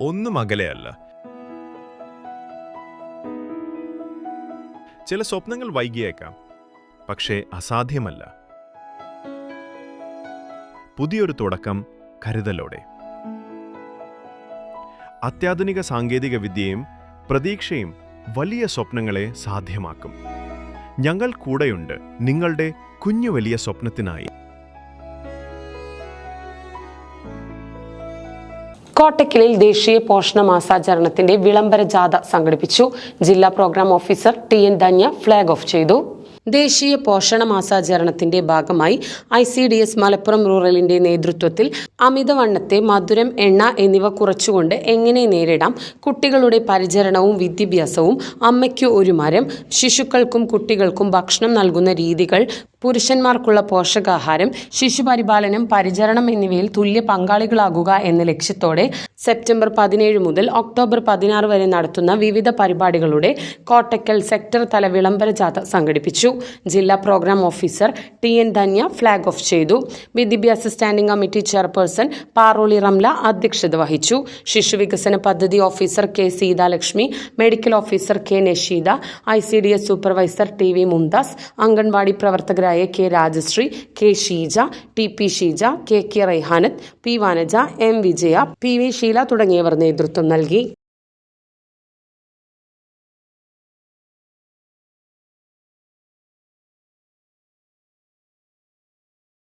ഒന്നും അകലെയല്ല. ചില സ്വപ്നങ്ങൾ വൈകിയേക്കാം, പക്ഷേ അസാധ്യമല്ല. പുതിയൊരു തുടക്കം കരുതലോടെ. അത്യാധുനിക സാങ്കേതിക വിദ്യയും പ്രതീക്ഷയും വലിയ സ്വപ്നങ്ങളെ സാധ്യമാക്കും. ഞങ്ങൾ കൂടെയുണ്ട് നിങ്ങളുടെ കുഞ്ഞു വലിയ സ്വപ്നത്തിനായി. കോട്ടക്കലിൽ ദേശീയ പോഷണ മാസാചരണത്തിന്റെ വിളംബര ജാഥ സംഘടിപ്പിച്ചു. ജില്ലാ programme officer TN Dhanya flag off ചെയ്തു. ദേശീയ പോഷണ മാസാചരണത്തിന്റെ ഭാഗമായി ICDS മലപ്പുറം റൂറലിന്റെ നേതൃത്വത്തിൽ അമിതവണ്ണത്തെ മധുരം, എണ്ണ എന്നിവ കുറച്ചുകൊണ്ട് എങ്ങനെ നേരിടാം, കുട്ടികളുടെ പരിചരണവും വിദ്യാഭ്യാസവും, അമ്മയ്ക്ക് ഒരു മരം, ശിശുക്കൾക്കും കുട്ടികൾക്കും ഭക്ഷണം നൽകുന്ന രീതികൾ, പുരുഷന്മാർക്കുള്ള പോഷകാഹാരം, ശിശുപരിപാലനം, പരിചരണം എന്നിവയിൽ തുല്യ പങ്കാളികളാകുക എന്ന ലക്ഷ്യത്തോടെ സെപ്റ്റംബർ 17 മുതൽ ഒക്ടോബർ 16 വരെ നടത്തുന്ന വിവിധ പരിപാടികളുടെ കോട്ടക്കൽ സെക്ടർ തല വിളംബര ജാഥ സംഘടിപ്പിച്ചു. ജില്ലാ programme officer TN Dhanya flag off ചെയ്തു. വിദ്യാഭ്യാസ standing committee chairperson Paroli Ramla അധ്യക്ഷത വഹിച്ചു. ശിശുവികസന പദ്ധതി officer K Seethalakshmi, medical officer K Nasheeda, ICDS supervisor TV Mumtaz, anganwadi പ്രവർത്തകരായ K Rajashree, K Sheeja, TP Sheeja, KK Raihanath, P Vanaja, M വിജയ, PV ഷീല തുടങ്ങിയവർ നേതൃത്വം നൽകി.